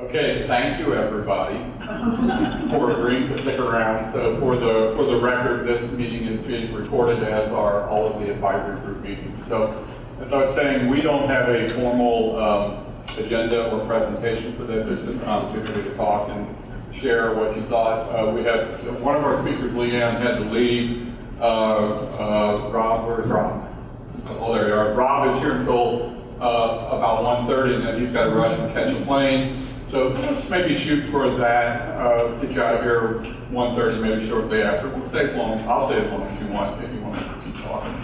Okay, thank you everybody for agreeing to stick around. So for the record, this meeting is being recorded, as are all of the advisory group meetings. So as I was saying, we don't have a formal agenda or presentation for this. It's just an opportunity to talk and share what you thought. We had one of our speakers, Leanne, had to leave. Rob, where's Rob? Oh, there you are. Rob is here until about 1:30, and then he's got to rush and catch a plane. So let's maybe shoot for that. Get you out of here 1:30, maybe shortly after. We'll stay as long. I'll stay as long as you want if you want to keep talking.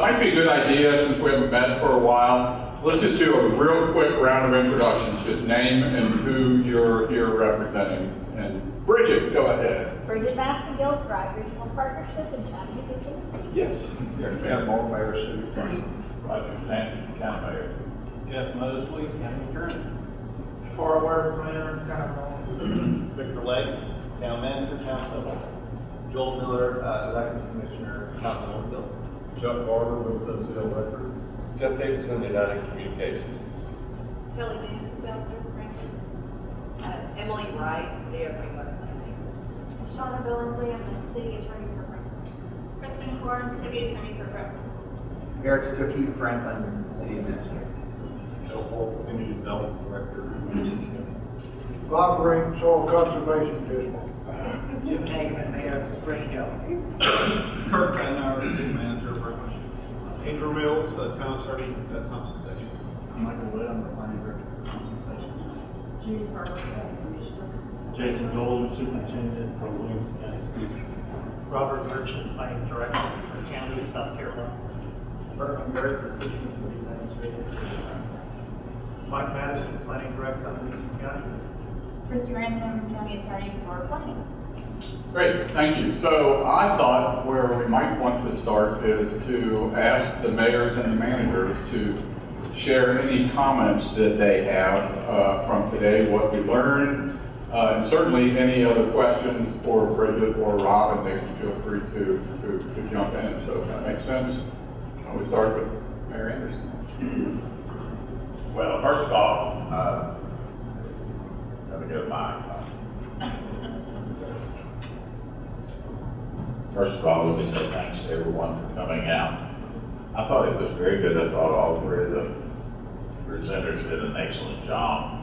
Might be a good idea, since we haven't met for a while. Let's just do a real quick round of introductions. Just name and who you're representing. And Bridget, go ahead. Bridget Massengill, Thrive Regional Partnership in Chattanooga, Tennessee. Yes. Mayor Mayor Sue from Roger Sanderson, County Mayor. Jeff Mosley, County Attorney. Forward Planner, County Victor Lake, Town Manager, Town Level. Joel Miller, Elected Commissioner, Town of Bill. Chuck Barber with the Seal Record. Jeff Davidson, United Communications. Kelly Van Belzer, Franklin. Emily Wright, City of Franklin. Shauna Billingsley, I'm the City Attorney for Franklin. Kristen Horn, City Attorney for Franklin. Eric Stuckey, Franklin, City Administrator. Joe Holt, Community Development Director. Bob Green, Soil Conservation District. Jim Hageman, Mayor of Spring Hill. Kirk Benauer, City Manager, Franklin. Angel Mills, Town Attorney, Thompson Station. Michael Wood, I'm the planning director for Thompson Station. Judy Burke, Commissioner. Jason Gold, superintendent for Williamson County Schools. Robert Merchant, planning director for County of South Carolina. Burton Garrett, assistant city administrator. Mike Madison, Planning Director of Williamson County. Christy Ransom, County Attorney for Planning. Great, thank you. So I thought where we might want to start is to ask the mayors and the managers to share any comments that they have from today, what we learned, and certainly any other questions for Bridget or Rob, and they can feel free to jump in. So if that makes sense, we start with Mayor Anderson. Well, first of all, let me get mine. First of all, let me say thanks to everyone for coming out. I thought it was very good. I thought all three of the presenters did an excellent job.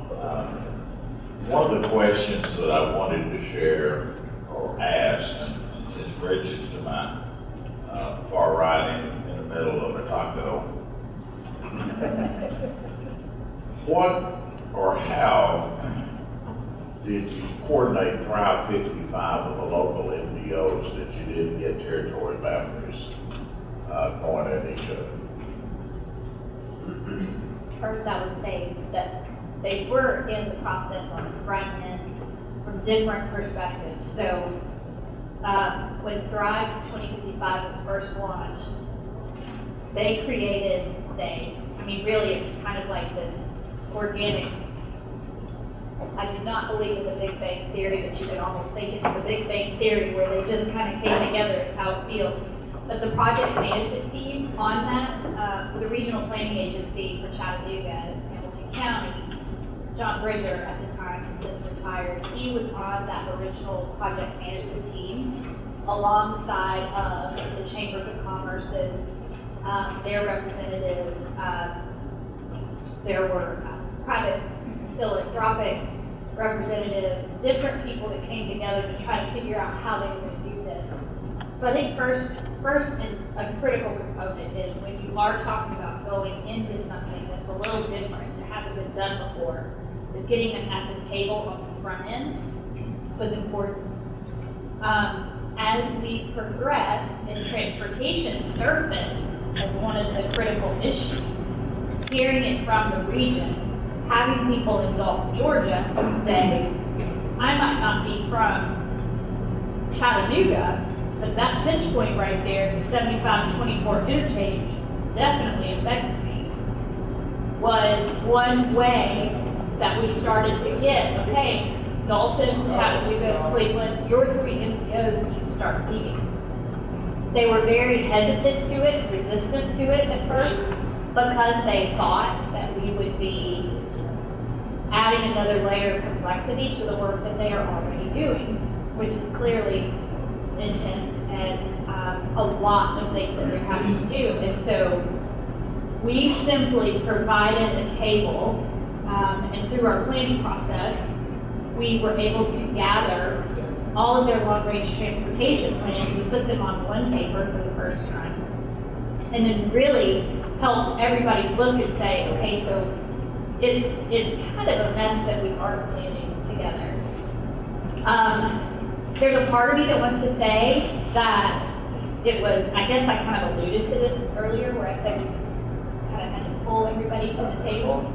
One of the questions that I wanted to share or ask, and since Bridget's to my far right in the middle of a taco, what or how did you coordinate Thrive 55 with the local NGOs that you didn't get territory boundaries going at each other? First, I would say that they were in the process on the front end from different perspectives. So when Thrive 2055 was first launched, really it was kind of like this organic. I did not believe in the Big Bang Theory, but you could almost think it's the Big Bang Theory where they just kind of came together is how it feels. But the project management team on that, the regional planning agency for Chattanooga and Hamilton County, John Bridger at the time has since retired, he was on that original project management team alongside of the Chambers of Commerce's, their representatives. There were private philanthropic representatives, different people that came together to try to figure out how they were going to do this. So I think first and a critical component is when you are talking about going into something that's a little different, that hasn't been done before, is getting them at the table on the front end was important. As we progressed and transportation surfaced as one of the critical issues, hearing it from the region, having people in Dalton, Georgia say, I might not be from Chattanooga, but that pinch point right there, the 75-24 interchange, definitely affects me, was one way that we started to get, okay, Dalton, Chattanooga, Cleveland, your three MPOs need to start meeting. They were very hesitant to it, resistant to it at first, because they thought that we would be adding another layer of complexity to the work that they are already doing, which is clearly intense and a lot of things that they're having to do. And so we simply provided a table, and through our planning process, we were able to gather all of their long-range transportation plans and put them on one paper for the first time. And then really helped everybody look and say, okay, so it's kind of a mess that we are planning together. There's a part of me that wants to say that it was, I guess I kind of alluded to this earlier where I said we just kind of had to pull everybody to the table.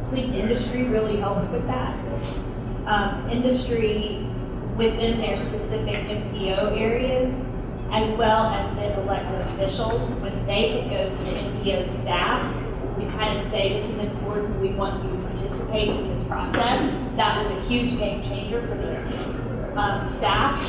I think industry really helped with that. Industry within their specific MPO areas, as well as the elected officials, when they could go to the MPO staff, we kind of say, this is important, we want you to participate in this process. That was a huge game changer for the staff,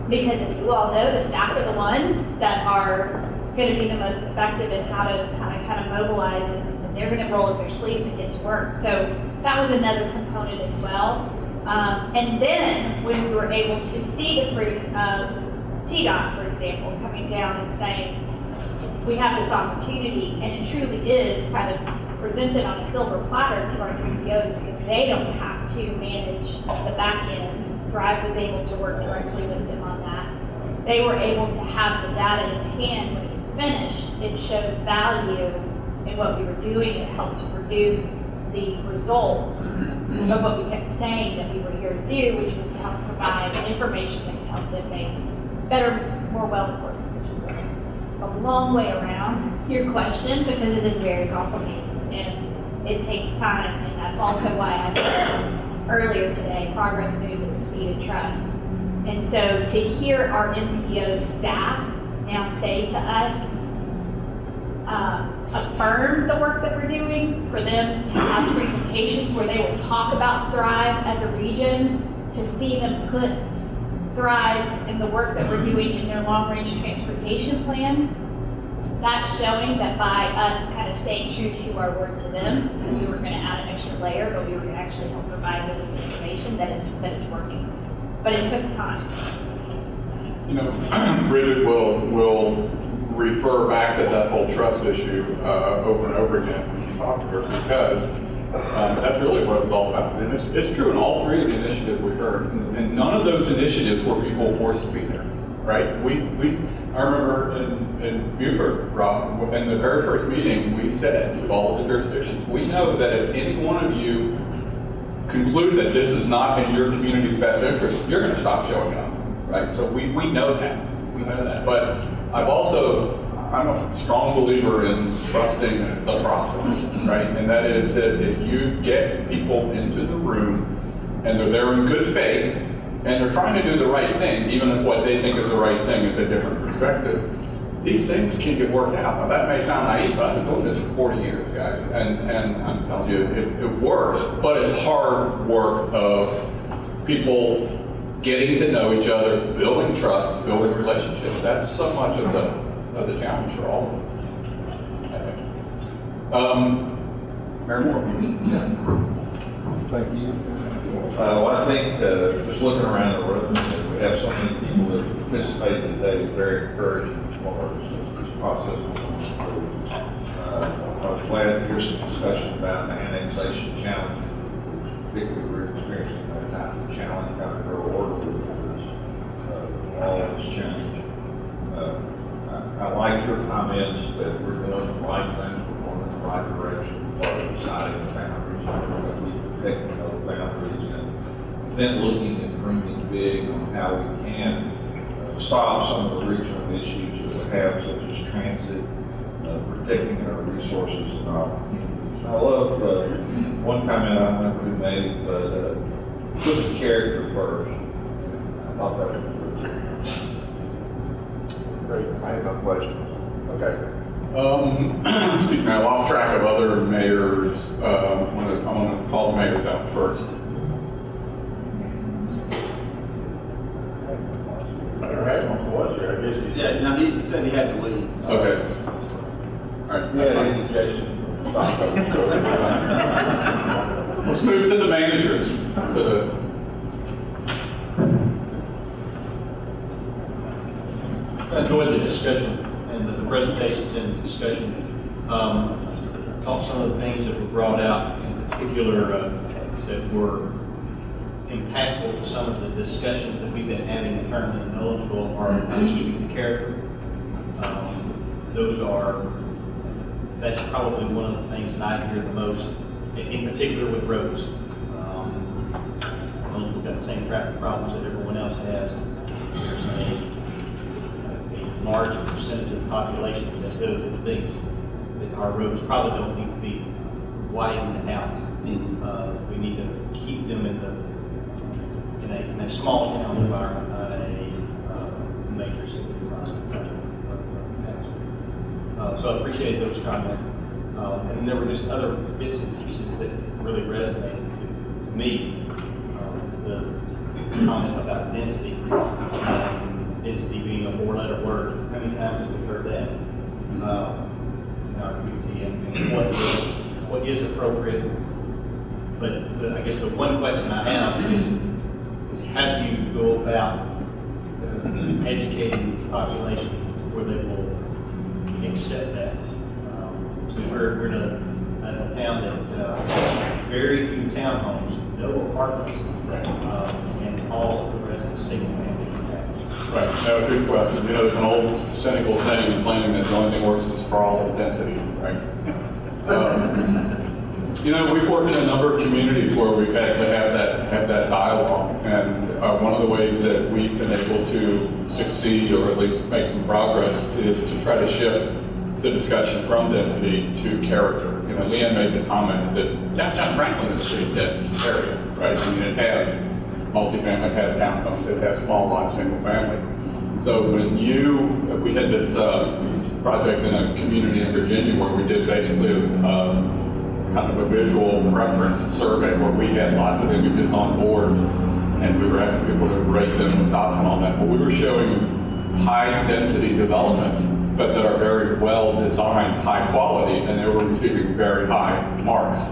because as you all know, the staff are the ones that are going to be the most effective in how to kind of mobilize, and they're going to roll up their sleeves and get to work. So that was another component as well. And then when we were able to see the fruits of TDOT, for example, coming down and saying, we have this opportunity, and it truly is kind of presented on a silver platter to our MPOs because they don't have to manage the back end. Thrive was able to work directly with them on that. They were able to have the data in hand when it was finished. It showed value in what we were doing. It helped to produce the results of what we kept saying that we were here to do, which was to help provide information that can help them make better, more well-informed decisions. A long way around your question because it is very complicated and it takes time, and that's also why I said earlier today, progress moves at the speed of trust. And so to hear our MPO staff now say to us, affirm the work that we're doing, for them to have presentations where they will talk about Thrive as a region, to see them put Thrive and the work that we're doing in their long-range transportation plan, that's showing that by us kind of staying true to our word to them, we were going to add an extra layer, but we were going to actually help provide them with information that it's working. But it took time. You know, Bridget will refer back to that whole trust issue over and over again when you talk to her, because that's really what it's all about. And it's true in all three of the initiatives we heard. And none of those initiatives were people forced to be there, right? I remember in Beaufort, Rob, in the very first meeting, we said to all of the jurisdictions, we know that if any one of you conclude that this is not in your community's best interest, you're going to stop showing up, right? So we know that. We know that. But I'm a strong believer in trusting the process, right? And that is that if you get people into the room and they're there in good faith and they're trying to do the right thing, even if what they think is the right thing is a different perspective, these things can get worked out. Now that may sound naive, but I've been doing this for 40 years, guys, and I'm telling you, it works, but it's hard work of people getting to know each other, building trust, building relationships. That's so much of the challenge for all of us. Mayor Moore. Thank you. Well, I think just looking around the room, we have so many people that participated today, very encouraging as far as this process was improved. I was glad to hear some discussion about the annexation challenge, particularly we're experiencing that type of challenge, kind of grow orderly because all this change. I like your comments that we're doing the right thing, we're going in the right direction, part of deciding the boundaries, that we protecting those boundaries, and then looking and dreaming big on how we can solve some of the regional issues that we have, such as transit, protecting our resources and opportunities. I love one comment I remember who made, put the character first. I thought that was good. Great. I have no questions. Okay. Excuse me, I lost track of other mayors. I'm going to call the mayors out first. All right, I guess Yeah, now he said he had to leave. Okay. All right. Yeah, any Jason. Well, let's move to the managers. I enjoyed the discussion and the presentations and the discussion. On some of the things that were brought out, in particular that were impactful to some of the discussions that we've been having internally in Knowledgeville are keeping the character. That's probably one of the things that I hear the most, in particular with roads. Knowledgeville got the same traffic problems that everyone else has. There's a large percentage of the population that does things that our roads probably don't need to be widened out. We need to keep them in a small town environment, not a major city environment. So I appreciate those comments. And there were just other bits and pieces that really resonated to me. The comment about density, density being a four-letter word. How many times have we heard that in our community? And what is appropriate? But I guess the one question I have is how do you go about educating the population where they will accept that? So we're in a town that very few townhomes, no apartments, and all of the rest is single family. Right, no, good question. You know, there's an old cynical saying in planning that the only thing worse than sprawl and density, right? You know, we've worked in a number of communities where we've had to have that dialogue, and one of the ways that we've been able to succeed, or at least make some progress, is to try to shift the discussion from density to character. You know, Leanne made the comment that downtown Franklin is a pretty dense area, right? I mean, it has multifamily, it has townhomes, it has small lot, single family. So when we had this project in a community in Virginia where we did basically kind of a visual preference survey where we had lots of images on boards and we were asking people to rate them with dots and all that. But we were showing high density developments, but that are very well designed, high quality, and they were receiving very high marks.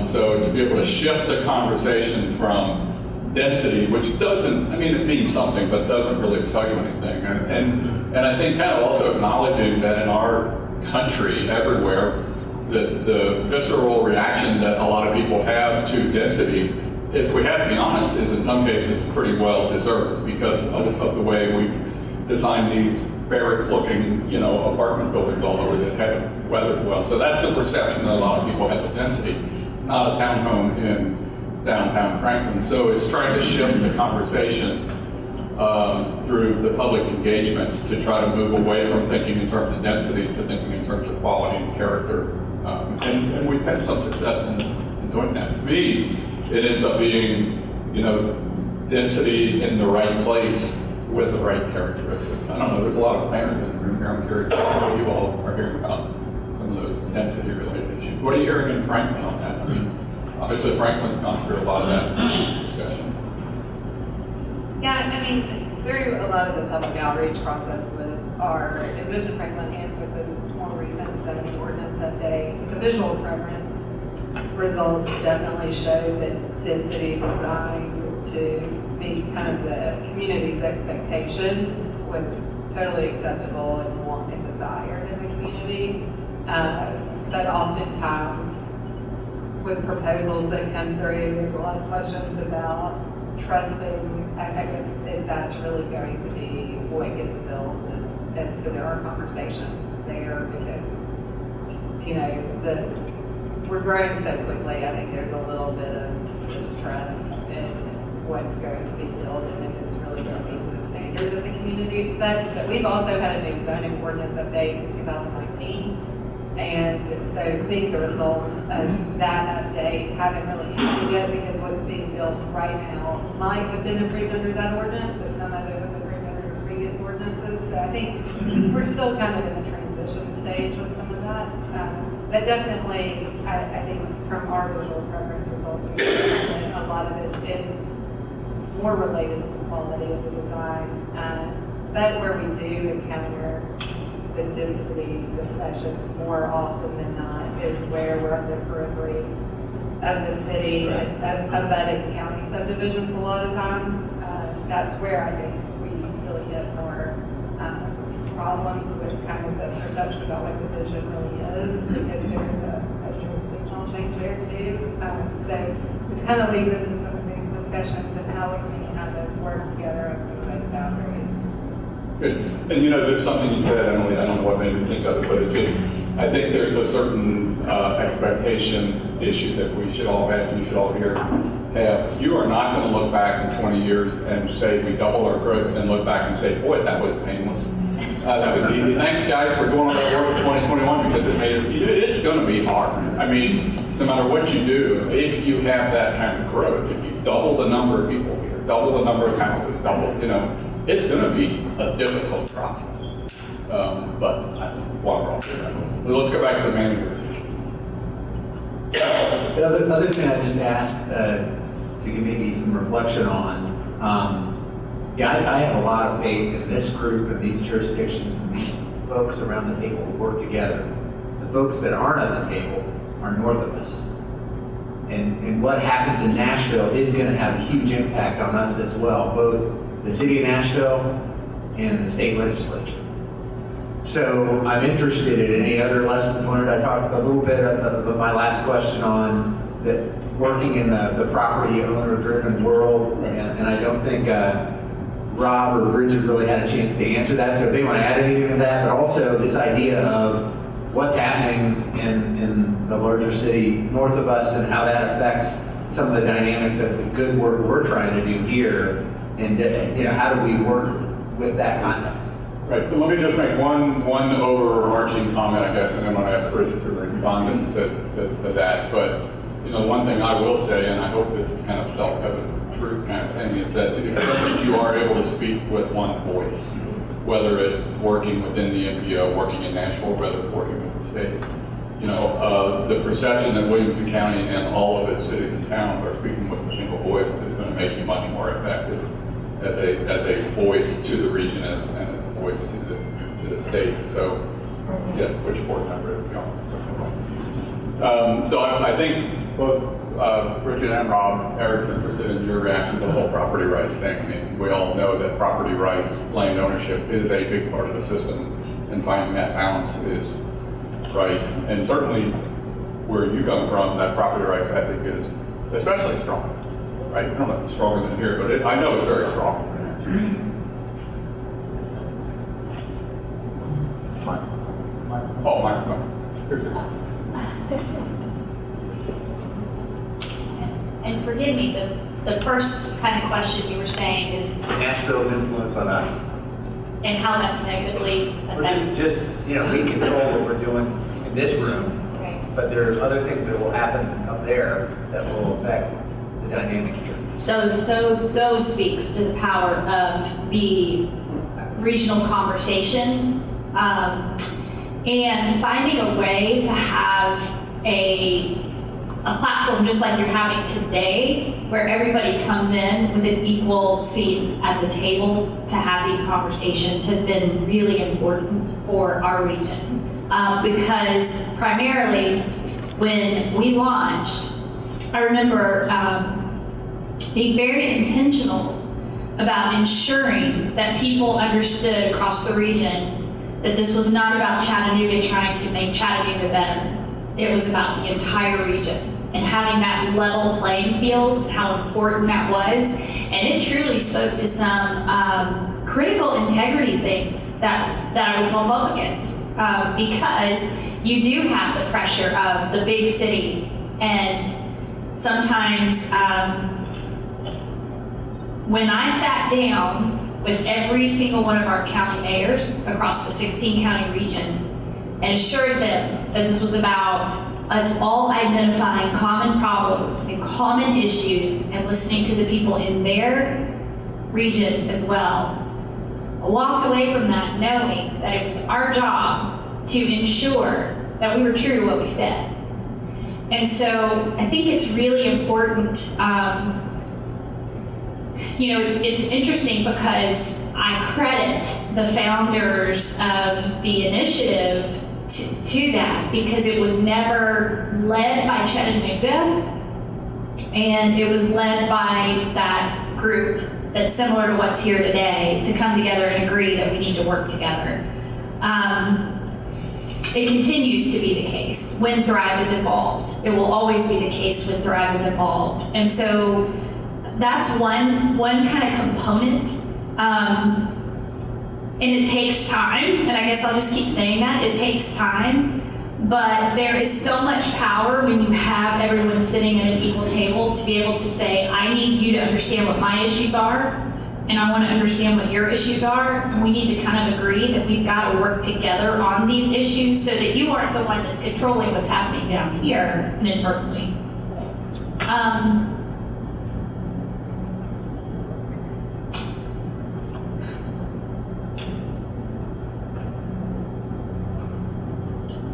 So to be able to shift the conversation from density, which doesn't, I mean, it means something, but doesn't really tell you anything. And I think kind of also acknowledging that in our country, everywhere, the visceral reaction that a lot of people have to density, if we have to be honest, is in some cases pretty well deserved because of the way we've designed these barracks-looking, you know, apartment buildings all over that haven't weathered well. So that's the perception that a lot of people have of density, not a townhome in downtown Franklin. So it's trying to shift the conversation through the public engagement to try to move away from thinking in terms of density to thinking in terms of quality and character. And we've had some success in doing that. To me, it ends up being, you know, density in the right place with the right characteristics. I don't know, there's a lot of planners in the room here. I'm curious what you all are hearing about some of those density-related issues. What are you hearing in Franklin on that? I mean, obviously Franklin's gone through a lot of that discussion. Yeah, I mean, through a lot of the public outreach process with our Envision Franklin and with the more recent zoning ordinance update, the visual preference results definitely showed that density designed to meet kind of the community's expectations was totally acceptable and want and desired in the community. But oftentimes with proposals that come through, there's a lot of questions about trusting, I guess, if that's really going to be what gets built. And so there are conversations there because, you know, we're growing so quickly. I think there's a little bit of distrust in what's going to be built and if it's really going to meet the standard that the community expects. But we've also had a new zoning ordinance update in 2019. And so seeing the results of that update haven't really happened yet because what's being built right now might have been approved under that ordinance, but some of it was approved under previous ordinances. So I think we're still kind of in the transition stage with some of that. But definitely, I think from our visual preference results, we know that a lot of it is more related to the quality of the design. But where we do encounter the density discussions more often than not is where we're on the periphery of the city, abutting county subdivisions a lot of times. That's where I think we really get more problems with kind of the perception about what the vision really is, because there's a jurisdictional change there too. So, which kind of leads into some of these discussions and how we can kind of work together on some of those boundaries. Good. And you know, just something you said, Emily, I don't know what made me think of it, but it just, I think there's a certain expectation issue that we should all have, you should all here have. You are not going to look back in 20 years and say we doubled our growth and then look back and say, boy, that was painless. That was easy. Thanks, guys, for doing all that work in 2021 because it made it's going to be hard. I mean, no matter what you do, if you have that kind of growth, if you double the number of people here, double the number of houses, double, you know, it's going to be a difficult process. But that's why we're all here. So let's go back to the manager. The other thing I just asked to give maybe some reflection on, I have a lot of faith in this group and these jurisdictions and these folks around the table who work together. The folks that aren't at the table are north of us. And what happens in Nashville is going to have a huge impact on us as well, both the city of Nashville and the state legislature. So I'm interested in any other lessons learned. I talked a little bit of my last question on that working in the property owner-driven world, and I don't think Rob or Bridget really had a chance to answer that. So if they want to add anything to that, but also this idea of what's happening in the larger city north of us and how that affects some of the dynamics of the good work we're trying to do here, and how do we work with that context? Right, so let me just make one overarching comment, I guess, and then I'm going to ask Bridget to respond to that. But, one thing I will say, and I hope this is kind of self-evident truth kind of thing, is that to the extent that you are able to speak with one voice, whether it's working within the MPO, working in Nashville, whether it's working with the state, the perception that Williamson County and all of its cities and towns are speaking with a single voice is going to make you much more effective as a voice to the region and as a voice to the state. So, yeah, which board member, to be honest. So I think both Bridget and Rob, Eric's interested in your reaction to the whole property rights thing. I mean, we all know that property rights, land ownership is a big part of the system, and finding that balance is right. And certainly where you come from, that property rights ethic is especially strong, right? I don't know if it's stronger than here, but I know it's very strong. Oh, microphone. And forgive me, the first kind of question you were saying is, Nashville's influence on us. and how that's negatively Or affected. just we control what we're doing in this room, Right. but there are other things that will happen up there that will affect the dynamic here. So speaks to the power of the regional conversation, and finding a way to have a platform just like you're having today, where everybody comes in with an equal seat at the table to have these conversations has been really important for our region. Because primarily when we launched, I remember being very intentional about ensuring that people understood across the region that this was not about Chattanooga trying to make Chattanooga better. It was about the entire region and having that level playing field, how important that was. And it truly spoke to some critical integrity things that I would bump up against, because you do have the pressure of the big city, and sometimes when I sat down with every single one of our county mayors across the 16 county region and assured them that this was about us all identifying common problems and common issues and listening to the people in their region as well, I walked away from that knowing that it was our job to ensure that we were true to what we said. And so I think it's really important. It's interesting because I credit the founders of the initiative to that, because it was never led by Chattanooga. And it was led by that group that's similar to what's here today to come together and agree that we need to work together. It continues to be the case when Thrive is involved. It will always be the case when Thrive is involved. And so that's one kind of component. And it takes time, and I guess I'll just keep saying that, it takes time. But there is so much power when you have everyone sitting at an equal table to be able to say, I need you to understand what my issues are, and I want to understand what your issues are, and we need to kind of agree that we've got to work together on these issues so that you aren't the one that's controlling what's happening down here inadvertently.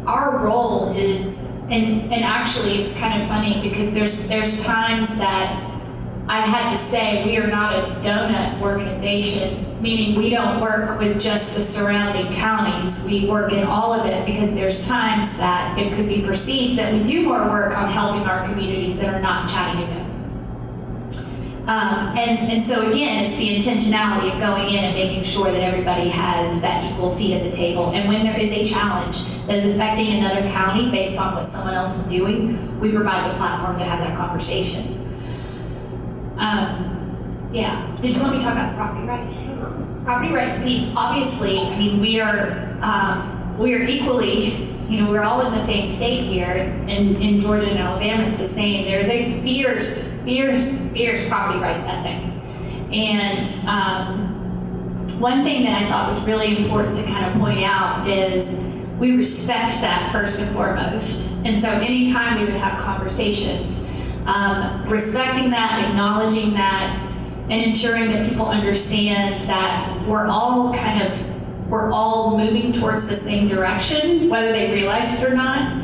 Our role is, and actually it's kind of funny because there's times that I've had to say we are not a donut organization, meaning we don't work with just the surrounding counties. We work in all of it because there's times that it could be perceived that we do more work on helping our communities that are not Chattanooga. And so again, it's the intentionality of going in and making sure that everybody has that equal seat at the table. And when there is a challenge that is affecting another county based on what someone else is doing, we provide the platform to have that conversation. Yeah, did you want me to talk about the property rights? Sure. Property rights piece, obviously, I mean, we are equally, we're all in the same state here, in Georgia and Alabama, it's the same. There's a fierce property rights ethic. And one thing that I thought was really important to kind of point out is we respect that first and foremost. And so anytime we would have conversations, respecting that, acknowledging that, and ensuring that people understand that we're all moving towards the same direction, whether they realize it or not.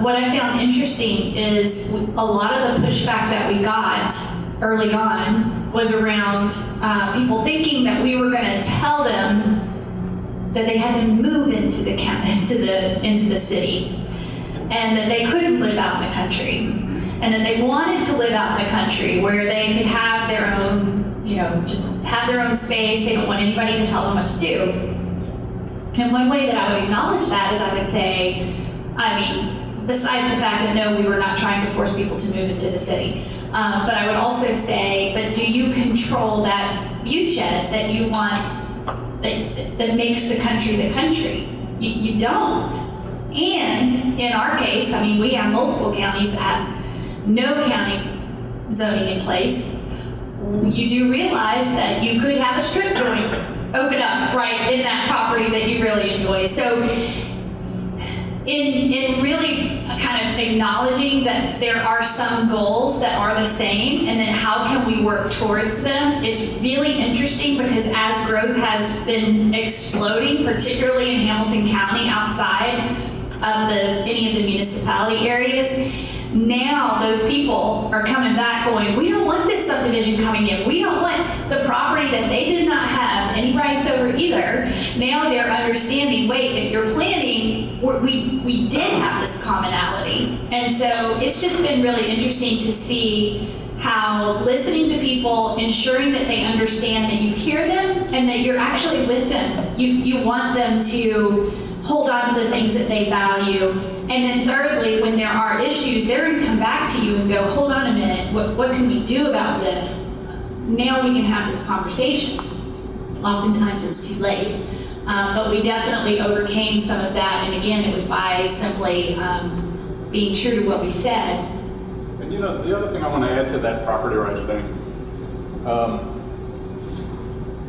What I found interesting is a lot of the pushback that we got early on was around people thinking that we were going to tell them that they had to move into the city, and that they couldn't live out in the country. And that they wanted to live out in the country where they could have their own, just have their own space. They don't want anybody to tell them what to do. And one way that I would acknowledge that is I would say, besides the fact that no, we were not trying to force people to move into the city. But I would also say, but do you control that viewshed that you want, that makes the country the country? You don't. And in our case, we have multiple counties that have no county zoning in place. You do realize that you could have a strip joint open up right in that property that you really enjoy. So in really kind of acknowledging that there are some goals that are the same, and then how can we work towards them, it's really interesting because as growth has been exploding, particularly in Hamilton County outside of any of the municipality areas, now those people are coming back going, we don't want this subdivision coming in. We don't want the property that they did not have any rights over either. Now they're understanding, wait, if you're planning, we did have this commonality. And so it's just been really interesting to see how listening to people, ensuring that they understand that you hear them and that you're actually with them. You want them to hold on to the things that they value. And then thirdly, when there are issues, they're going to come back to you and go, hold on a minute, what can we do about this? Now we can have this conversation. Oftentimes it's too late. But we definitely overcame some of that. And again, it was by simply being true to what we said. And the other thing I want to add to that property rights thing,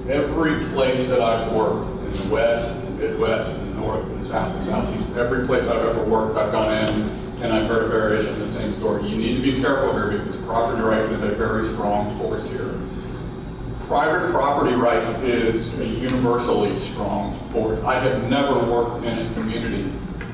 every place that I've worked in the West, the Midwest, and the North, and the South, and Southeast, every place I've ever worked, I've gone in and I've heard a variation of the same story. You need to be careful here because property rights is a very strong force here. Private property rights is a universally strong force. I have never worked in a community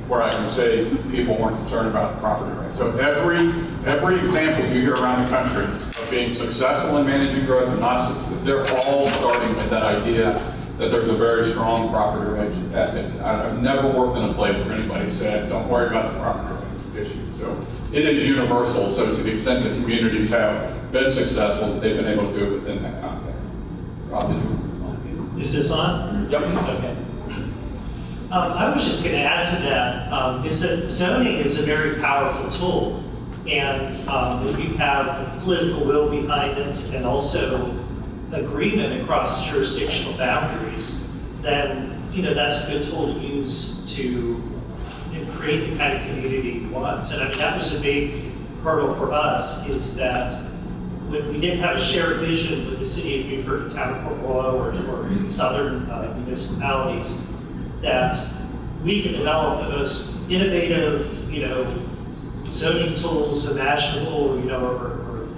where I can say people weren't concerned about property rights. So every example you hear around the country of being successful in managing growth and not, they're all starting with that idea that there's a very strong property rights ethic. I've never worked in a place where anybody said, don't worry about the property rights issue. So it is universal, so to the extent that communities have been successful, they've been able to do it within that context. Rob, did you? Is this on? Yep. Okay. I was just going to add to that, is that zoning is a very powerful tool. And when you have political will behind it and also agreement across jurisdictional boundaries, then that's a good tool to use to create the kind of community you want. And I mean, that was a big hurdle for us, is that when we didn't have a shared vision with the city of Beaufort and town of Port Royal or southern municipalities, that we could develop the most innovative, zoning tools imaginable, or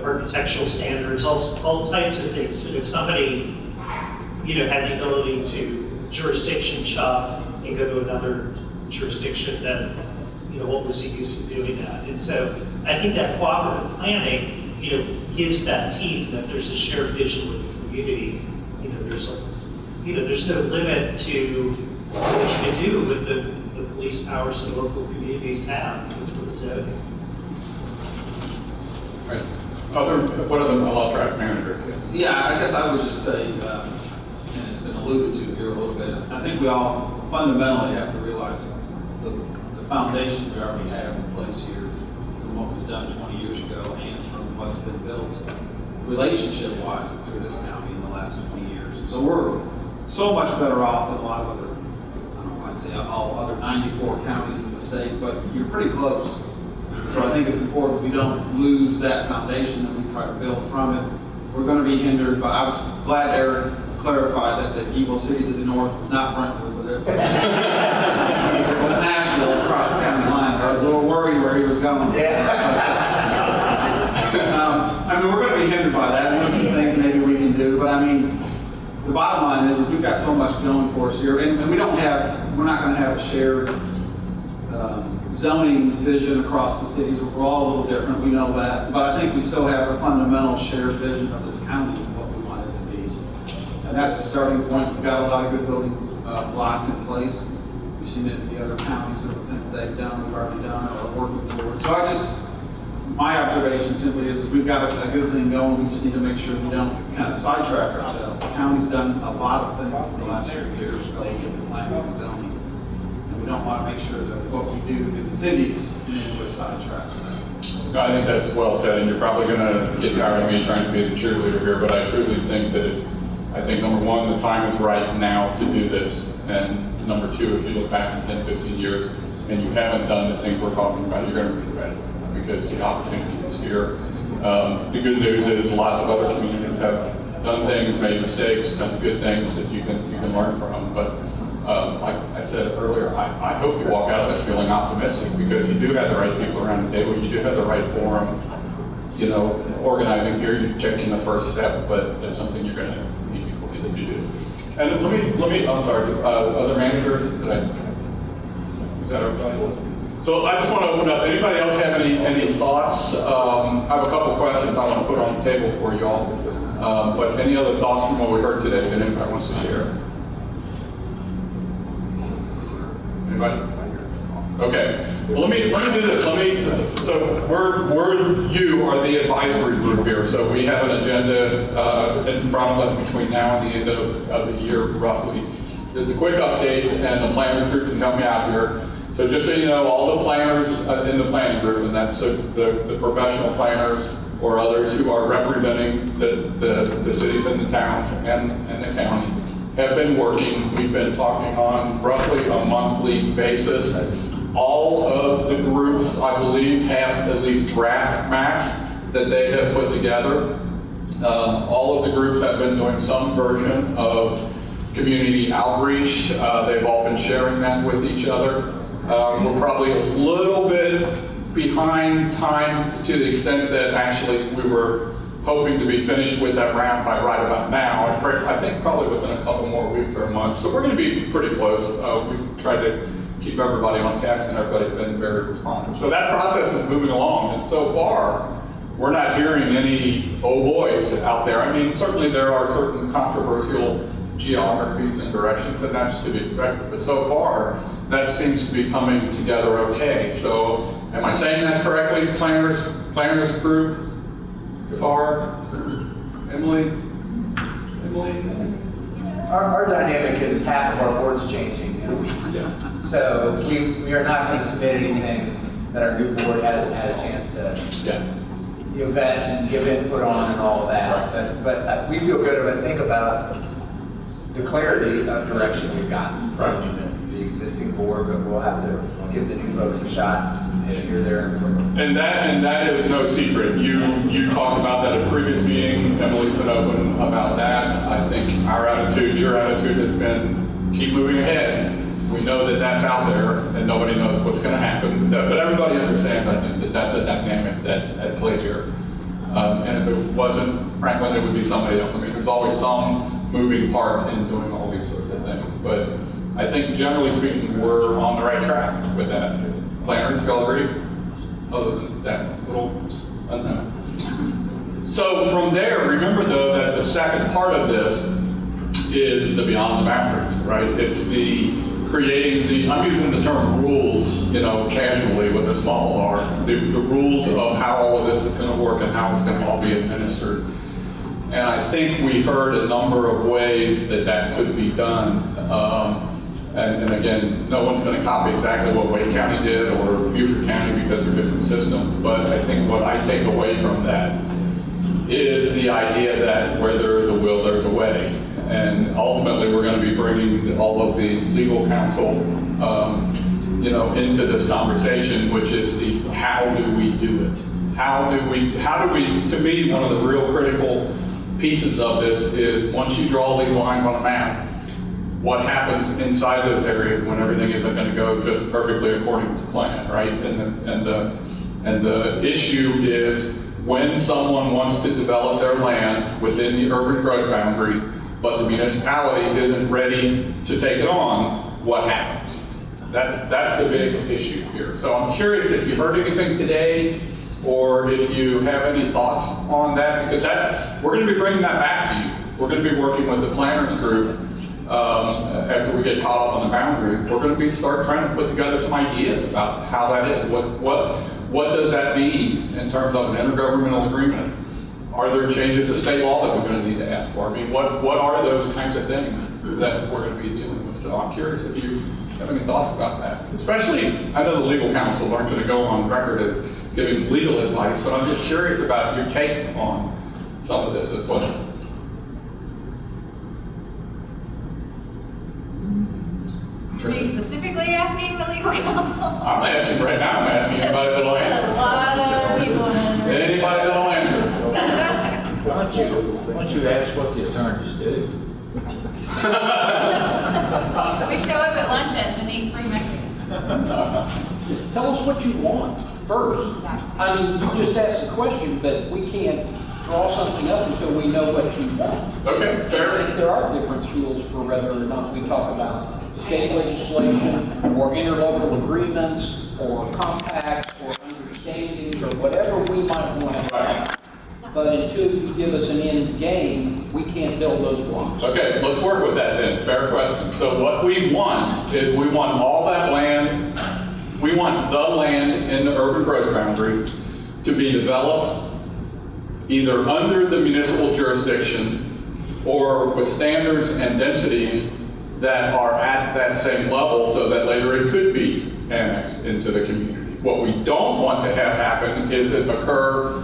architectural standards, all types of things. But if somebody, had the ability to jurisdiction shop and go to another jurisdiction, then, what was the use of doing that? And so I think that cooperative planning, gives that teeth, that there's a shared vision with the community. There's no limit to what you can do with the police powers that local communities have with zoning. Right. What other lost track managers? Yeah, I guess I would just say, and it's been alluded to here a little bit, I think we all fundamentally have to realize the foundation we already have in place here from what was done 20 years ago and from what's been built relationship-wise through this county in the last 20 years. So we're so much better off than a lot of other, I'd say all other 94 counties in the state, but you're pretty close. So I think it's important we don't lose that foundation that we try to build from it. We're going to be hindered by, I was glad Eric clarified that the evil city to the north was not Brentwood, but it was Nashville across the county line. I was a little worried where he was going. I mean, we're going to be hindered by that. There's some things maybe we can do, but I mean, the bottom line is we've got so much going for us here, and we're not going to have a shared zoning vision across the cities. We're all a little different, we know that, but I think we still have a fundamental shared vision of this county and what we want it to be. And that's the starting point. We've got a lot of good building blocks in place. We've seen it in the other counties, some of the things they've done, we've already done, or are working forward. So my observation simply is we've got a good thing going. We just need to make sure we don't kind of sidetrack ourselves. The county's done a lot of things in the last few years relative to planning and zoning. And we don't want to make sure that what we do in the cities in any way sidetracks that. No, I think that's well said, and you're probably going to get tired of me trying to be the cheerleader here, but I truly think that I think number one, the time is right now to do this. And number two, if you look back in 10, 15 years and you haven't done the things we're talking about, you're going to regret it. Because the opportunity is here. The good news is lots of other communities have done things, made mistakes, done good things that you can learn from. But like I said earlier, I hope you walk out of this feeling optimistic because you do have the right people around the table, you do have the right forum. Organizing here, you're taking the first step, but it's something you're going to need people to do. And let me. I'm sorry. Other managers, is that everybody? So I just want to open up. Anybody else have any thoughts? I have a couple of questions I want to put on the table for you all. But any other thoughts from what we heard today that anybody wants to share? Anybody? Okay. Well, let me do this. So you are the advisory group here. So we have an agenda in front of us between now and the end of the year, roughly. Just a quick update, and the planners group can help me out here. So just so you know, all the planners in the planning group, and that's the professional planners or others who are representing the cities and the towns and the county, have been working. We've been talking on roughly a monthly basis. All of the groups, I believe, have at least draft maps that they have put together. All of the groups have been doing some version of community outreach. They've all been sharing that with each other. We're probably a little bit behind time to the extent that actually we were hoping to be finished with that round by right about now. I think probably within a couple more weeks or a month. So we're going to be pretty close. We've tried to keep everybody on task and everybody's been very responsive. So that process is moving along, and so far we're not hearing any oh boys out there. I mean, certainly there are certain controversial geographies and directions, and that's to be expected. But so far, that seems to be coming together okay. So Am I saying that correctly? Planners group? Jafar? Emily? Our dynamic is half of our board's changing in a week. Yes. So we are not going to submit anything that our new board hasn't had a chance to vet and give input on and all of that. Right. But we feel good about, think about the clarity of direction we've gotten from the existing board, but we'll have to give the new folks a shot here, there, and that is no secret. You talked about that at a previous meeting. Emily's been open about that. I think our attitude, your attitude has been keep moving ahead. We know that that's out there and nobody knows what's going to happen. But everybody understands, I think, that that's a dynamic that's at play here. And if it wasn't Franklin, it would be somebody else. I mean, there's always some moving part in doing all these sorts of things. But I think generally speaking, we're on the right track with that. Planners, y'all agree? Other than that little unknown. So from there, remember though that the second part of this is the beyond the boundaries, right? It's the creating the, I'm using the term rules, casually with a small r, the rules of how all of this is going to work and how it's going to all be administered. And I think we heard a number of ways that could be done. And again, no one's going to copy exactly what Wake County did or Beaufort County because they're different systems. But I think what I take away from that is the idea that where there is a will, there's a way. And ultimately, we're going to be bringing all of the legal counsel, into this conversation, which is the how do we do it? How do we, to me, one of the real critical pieces of this is once you draw these lines on a map, what happens inside those areas when everything isn't going to go just perfectly according to plan, right? And the issue is when someone wants to develop their land within the urban growth boundary, but the municipality isn't ready to take it on, what happens? That's the big issue here. So I'm curious if you heard anything today or if you have any thoughts on that, because we're going to be bringing that back to you. We're going to be working with the planners group after we get caught up on the boundaries. We're going to start trying to put together some ideas about how that is. What does that mean in terms of an intergovernmental agreement? Are there changes to state law that we're going to need to ask for? I mean, what are those kinds of things that we're going to be dealing with? So I'm curious if you have any thoughts about that. Especially, I know the legal counsel aren't going to go on record as giving legal advice, but I'm just curious about your take on some of this as well. Are you specifically asking the legal counsel? I'm asking right now. I'm asking anybody that'll answer. A lot of people. Anybody that'll answer. Why don't you ask what the attorneys do? We show up at luncheons and eat free Mexican. Tell us what you want first. I mean, you just asked the question, but we can't draw something up until we know what you want. Okay, fair. I think there are different tools for whether or not we talk about state legislation or interlocal agreements or compacts or understandings or whatever we might want to have. But until you give us an end game, we can't build those blocks. Okay, let's work with that then. Fair question. So what we want is we want all that land, we want the land in the urban growth boundary to be developed either under the municipal jurisdiction or with standards and densities that are at that same level so that later it could be annexed into the community. What we don't want to have happen is it occur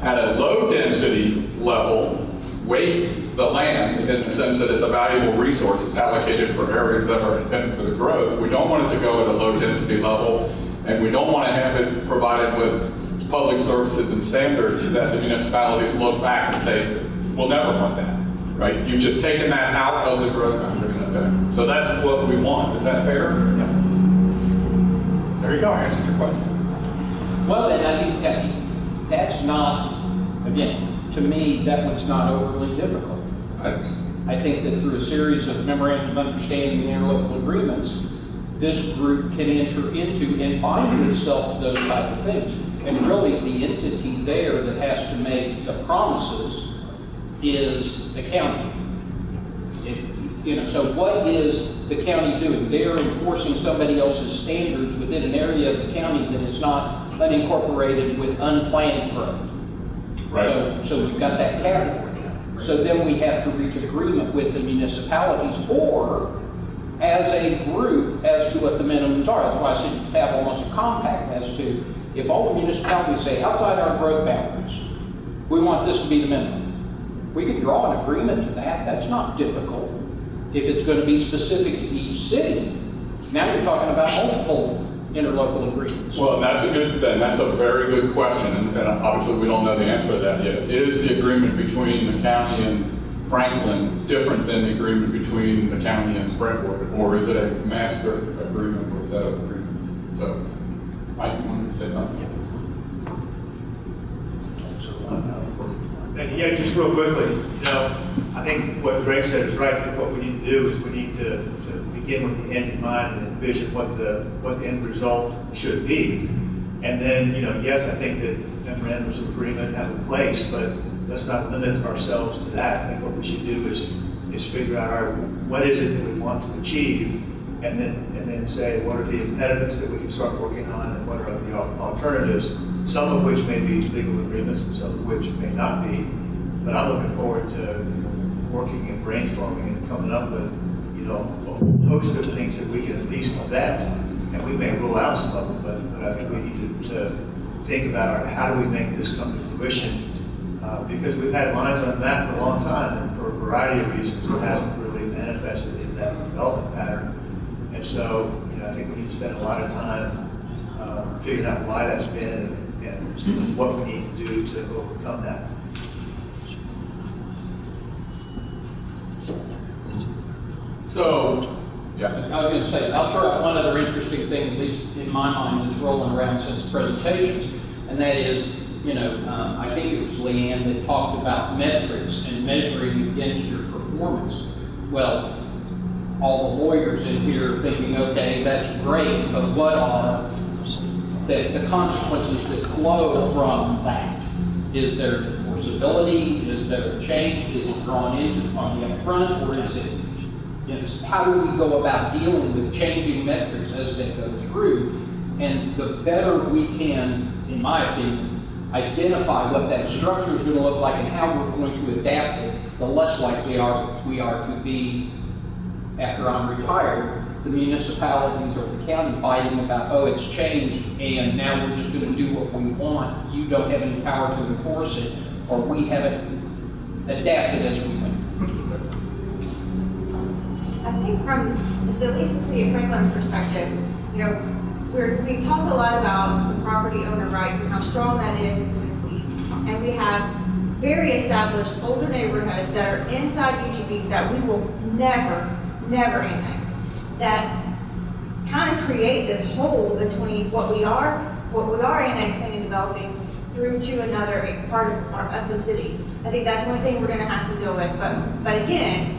at a low density level, waste the land in the sense that it's a valuable resource. It's allocated for areas that are intended for the growth. We don't want it to go at a low density level, and we don't want to have it provided with public services and standards that the municipalities look back and say, we'll never want that, right? You've just taken that out of the growth boundary in effect. So that's what we want. Is that fair? Yeah. There you go, I answered your question. Well, and I think that's not, again, to me, that one's not overly difficult. I think that through a series of memorandums of understanding and interlocal agreements, this group can enter into and bind itself to those type of things. And really, the entity there that has to make the promises is the county. So what is the county doing? They're enforcing somebody else's standards within an area of the county that is not unincorporated with unplanned growth. Right. So we've got that category. So then we have to reach agreement with the municipalities or as a group as to what the minimums are. That's why I said you have almost a compact as to if all the municipalities say outside our growth boundaries, we want this to be the minimum. We can draw an agreement to that. That's not difficult. If it's going to be specific to each city, now you're talking about multiple interlocal agreements. Well, that's a very good question, and obviously we don't know the answer to that yet. Is the agreement between the county and Franklin different than the agreement between the county and Brentwood, or is it a master agreement or set of agreements? So, Mike, you wanted to say something? Thank you. Yeah, just real quickly, I think what Greg said is right. What we need to do is we need to begin with the end in mind and envision what the end result should be. And then, yes, I think that memorandums of agreement have a place, but let's not limit ourselves to that. I think what we should do is figure out what is it that we want to achieve, and then say what are the impediments that we can start working on, and what are the alternatives. Some of which may be legal agreements, and some of which may not be. But I'm looking forward to working and brainstorming and coming up with, a host of things that we can at least vet. And we may rule out some of them, but I think we need to think about how do we make this come to fruition. Because we've had lines on the map for a long time, and for a variety of reasons, it hasn't really manifested in that development pattern. And so, I think we need to spend a lot of time figuring out why that's been and what we need to do to overcome that. So, yeah. I was going to say, I'll throw out one other interesting thing, at least in my mind, that's rolling around since the presentations, and that is, I think it was Leanne that talked about metrics and measuring against your performance. Well, all the lawyers in here are thinking, okay, that's great, but what are the consequences that flow from that? Is there enforceability? Is there a change? Is it drawn into on the upfront, or is it, how do we go about dealing with changing metrics as they go through? And the better we can, in my opinion, identify what that structure is going to look like and how we're going to adapt it, the less likely we are to be, after I'm retired, the municipalities or the county fighting about, oh, it's changed and now we're just going to do what we want. You don't have any power to enforce it, or we haven't adapted as we went. I think from at least the city of Franklin's perspective, we've talked a lot about the property owner rights and how strong that is in Tennessee. And we have very established older neighborhoods that are inside UGBs that we will never annex, that kind of create this hole between what we are annexing and developing through to another part of the city. I think that's one thing we're going to have to deal with. But again,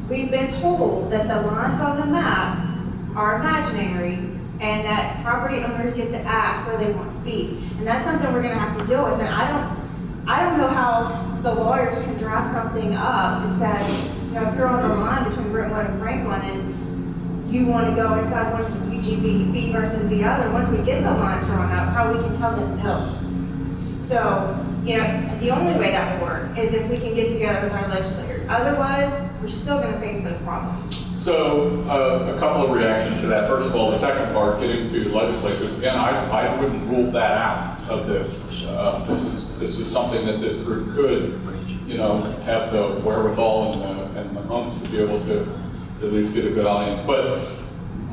we've been told that the lines on the map are imaginary and that property owners get to ask where they want to be. And that's something we're going to have to deal with. And I don't know how the lawyers can draft something up that says, if you're on the line between Brentwood and Franklin and you want to go inside one UGB versus the other, once we get the lines drawn up, how we can tell them no. So, the only way that will work is if we can get together with our legislators. Otherwise, we're still going to face those problems. So, a couple of reactions to that. First of all, the second part, getting to legislatures. Again, I wouldn't rule that out of this. This is something that this group could, have the wherewithal and the oomph to be able to at least get a good audience. But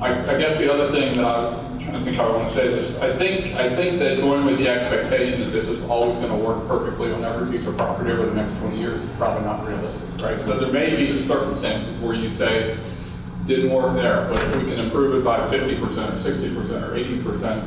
I guess the other thing that I'm trying to think how I want to say this, I think that going with the expectation that this is always going to work perfectly on every piece of property over the next 20 years is probably not realistic, right? So there may be circumstances where you say, didn't work there, but if we can improve it by 50% or 60% or 80%,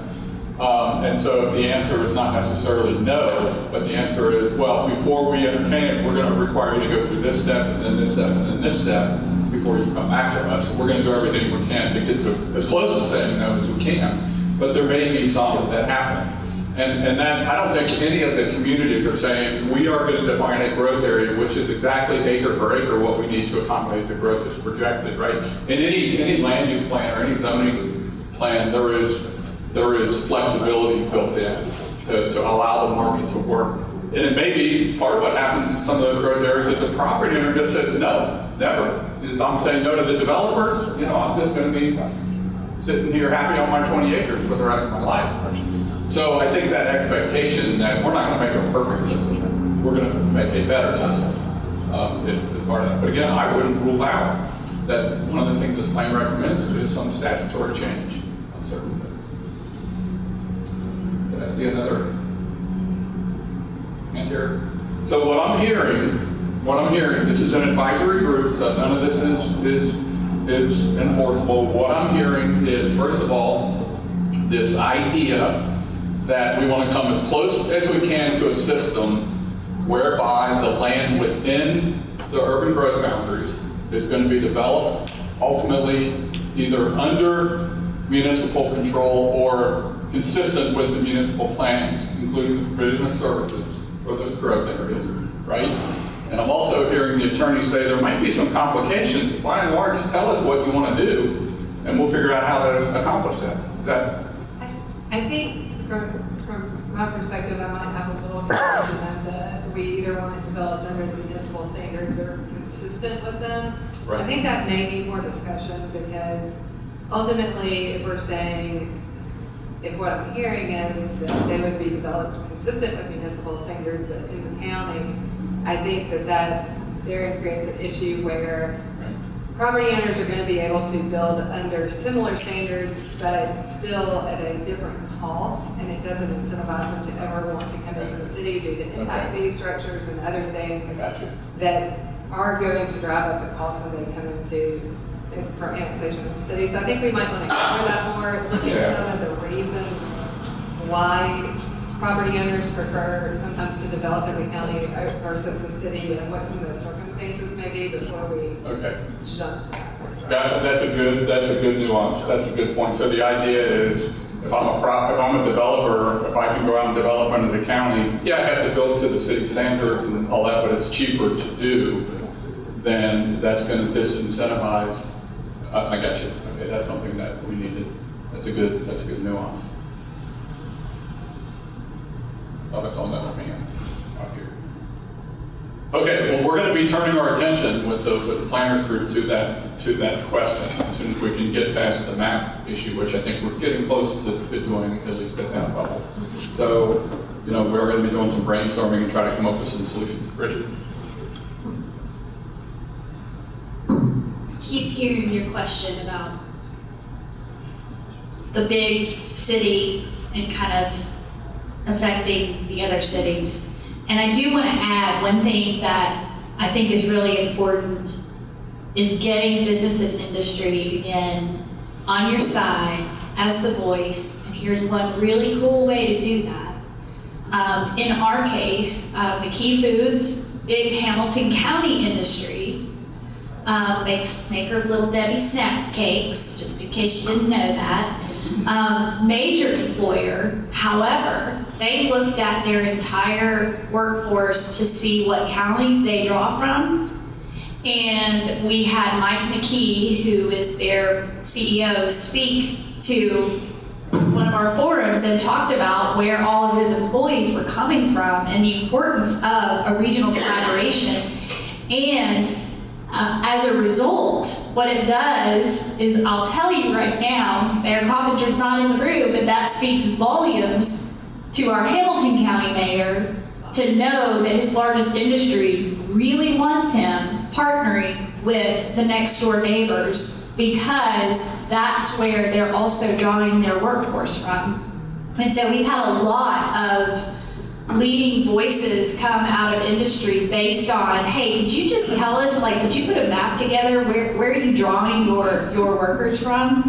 and so if the answer is not necessarily no, but the answer is, well, before we entertain it, we're going to require you to go through this step, and then this step, and then this step, before you come back to us. So we're going to do everything we can to get to as close to saying no as we can, but there may be some that happen. And that, I don't think any of the communities are saying, we are going to define a growth area, which is exactly acre for acre what we need to accommodate the growth that's projected, right? In any land use plan or any zoning plan, there is flexibility built in to allow the market to work. And it may be part of what happens in some of those growth areas is the property owner just says, no, never. I'm saying no to the developers, I'm just going to be sitting here happy on my 20 acres for the rest of my life. So I think that expectation that we're not going to make a perfect system, we're going to make a better system is part of that. But again, I wouldn't rule out that one of the things this plan recommends is some statutory change on certain things. Did I see another hand here? So what I'm hearing, this is an advisory group, so none of this is enforceable. What I'm hearing is, first of all, this idea that we want to come as close as we can to a system whereby the land within the urban growth boundaries is going to be developed ultimately either under municipal control or consistent with the municipal plans, including the provision of services for those growth areas, right? And I'm also hearing the attorneys say there might be some complications. By and large, tell us what you want to do, and we'll figure out how to accomplish that. I think from my perspective, I might have a little confusion that we either want it developed under the municipal standards or consistent with them. Right. I think that may need more discussion because ultimately, if we're saying, if what I'm hearing is that they would be developed consistent with municipal standards, but in the county, I think that therein creates an issue where property owners are going to be able to build under similar standards, but still at a different cost, and it doesn't incentivize them to ever want to come into the city due to impact fee structures and other things that are going to drive up the cost when they come into for annexation of the city. So I think we might want to explore that more, look at some of the reasons why property owners prefer sometimes to develop in the county versus the city, and what some of those circumstances may be before we jump to that. That's a good nuance. That's a good point. So the idea is, if I'm a developer, if I can go out and develop under the county, I have to build to the city standards and all that, but it's cheaper to do. Then that's going to disincentivize. I got you. Okay, that's something that we need to. That's a good nuance. Oh, that's all another hand out here. Okay, well, we're going to be turning our attention with the planners group to that question as soon as we can get past the math issue, which I think we're getting close to doing, at least at that level. So, we're going to be doing some brainstorming and try to come up with some solutions. Richard? I keep hearing your question about the big city and kind of affecting the other cities. And I do want to add one thing that I think is really important is getting business and industry, again, on your side as the voice. And here's one really cool way to do that. In our case, McKee Foods, big Hamilton County industry, maker of Little Debbie snack cakes, just in case you didn't know that. Major employer, however, they looked at their entire workforce to see what counties they draw from. And we had Mike McKee, who is their CEO, speak to one of our forums and talked about where all of his employees were coming from and the importance of a regional collaboration. And as a result, what it does is, I'll tell you right now, Mayor Coppinger's not in the room, but that speaks volumes to our Hamilton County mayor to know that his largest industry really wants him partnering with the next door neighbors, because that's where they're also drawing their workforce from. And so we've had a lot of leading voices come out of industry based on, hey, could you just tell us, could you put a map together? Where are you drawing your workers from?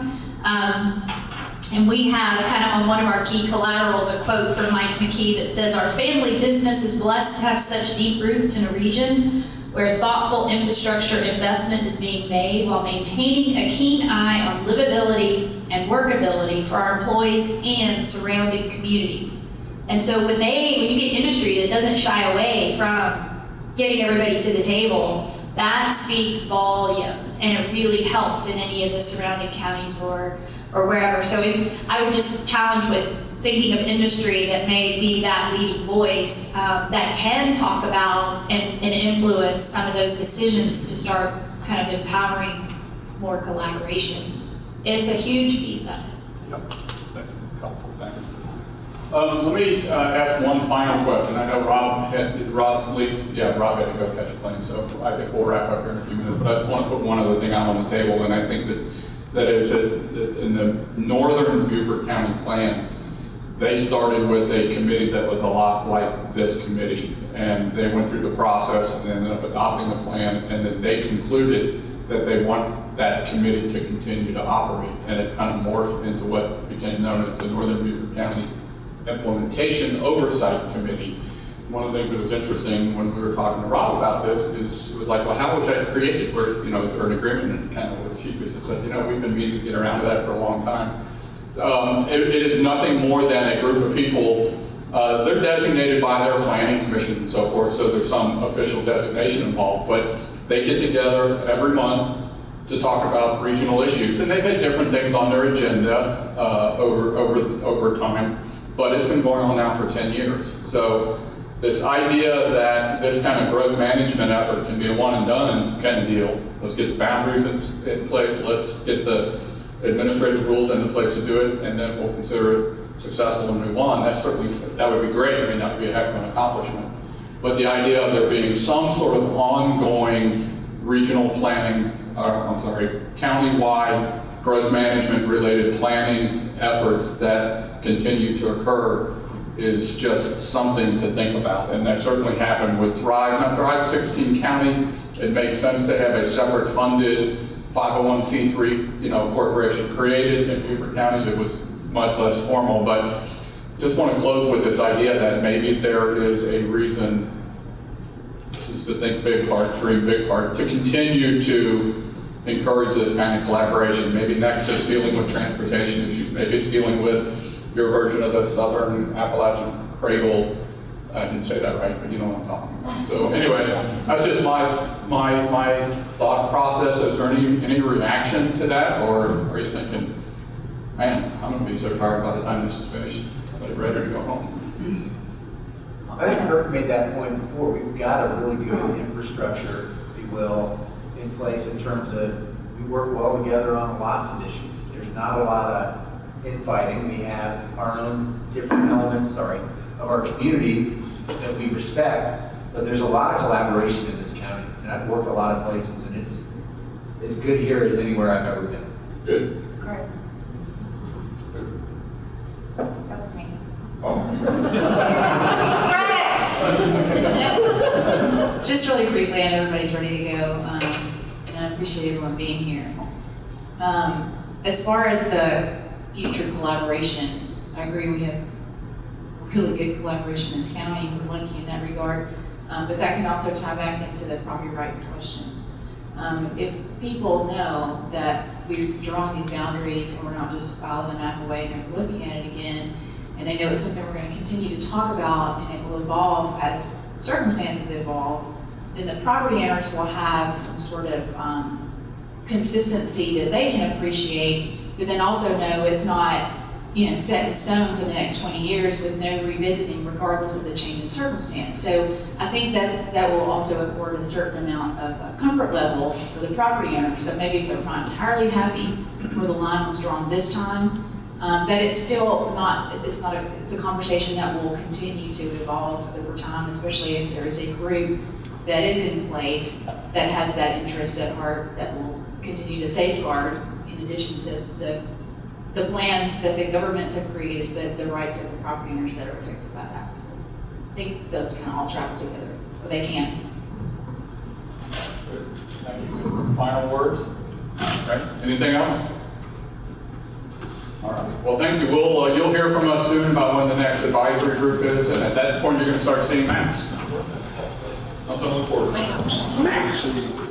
And we have kind of on one of our key collaterals a quote from Mike McKee that says, "Our family business is blessed to have such deep roots in a region where thoughtful infrastructure investment is being made while maintaining a keen eye on livability and workability for our employees and surrounding communities. And so when you get industry that doesn't shy away from getting everybody to the table, that speaks volumes, and it really helps in any of the surrounding counties or wherever. So I would just challenge with thinking of industry that may be that leading voice that can talk about and influence some of those decisions to start kind of empowering more collaboration. It's a huge piece of it. Yep, that's helpful, thanks. Let me ask one final question. I know Rob had to go catch a plane, so I think we'll wrap up here in a few minutes, but I just want to put one other thing out on the table, and I think that is that in the northern Beaufort County plan, they started with a committee that was a lot like this committee, and they went through the process and ended up adopting the plan, and then they concluded that they want that committee to continue to operate, and it kind of morphed into what became known as the Northern Beaufort County Implementation Oversight Committee. One of the things that was interesting when we were talking to Rob about this is it was like, well, how was that created? Whereas, is there an agreement? And kind of what she said, we've been meaning to get around to that for a long time. It is nothing more than a group of people. They're designated by their planning commission and so forth, so there's some official designation involved, but they get together every month to talk about regional issues, and they've had different things on their agenda over time, but it's been going on now for 10 years. So this idea that this kind of growth management effort can be a one and done kind of deal, let's get the boundaries in place, let's get the administrative rules into place to do it, and then we'll consider it successful and move on. That would be great. I mean, that would be a heck of an accomplishment. But the idea of there being some sort of ongoing regional planning, countywide growth management related planning efforts that continue to occur is just something to think about. And that certainly happened with Thrive. Now, Thrive's 16 county. It makes sense to have a separate funded 501c3, corporation created in Beaufort County. It was much less formal, but just want to close with this idea that maybe there is a reason, this is to think big part, dream big part, to continue to encourage this kind of collaboration. Maybe next is dealing with transportation issues. Maybe it's dealing with your version of the Southern Appalachian Cradle. I didn't say that right, but you know what I'm talking about. So anyway, that's just my thought process. Is there any reaction to that, or are you thinking, man, I'm going to be so tired by the time this is finished, I'm ready to go home? I think Kirk made that point before. We've got a really good infrastructure, if you will, in place in terms of we work well together on lots of issues. There's not a lot of infighting. We have our own different elements, of our community that we respect, but there's a lot of collaboration in this county. And I've worked a lot of places, and it's as good here as anywhere I've ever been. Good. Great. That was me. Just really briefly, I know everybody's ready to go, and I appreciate everyone being here. As far as the future collaboration, I agree we have really good collaboration in this county. We're lucky in that regard, but that can also tie back into the property rights question. If people know that we're drawing these boundaries and we're not just filing the map away and never looking at it again, and they know it's something we're going to continue to talk about and it will evolve as circumstances evolve, then the property owners will have some sort of consistency that they can appreciate, but then also know it's not set in stone for the next 20 years with no revisiting regardless of the change in circumstance. So I think that will also afford a certain amount of comfort level for the property owners. So maybe if they're not entirely happy where the line was drawn this time, that it's still not, it's a conversation that will continue to evolve over time, especially if there is a group that is in place that has that interest at heart that will continue to safeguard in addition to the plans that the governments have created, but the rights of the property owners that are affected by that. So I think those can all travel together, or they can. Thank you. Final words? Right. Anything else? All right. Well, thank you. You'll hear from us soon about when the next advisory group is, and at that point, you're going to start seeing maps. Something to look forward to. Maps.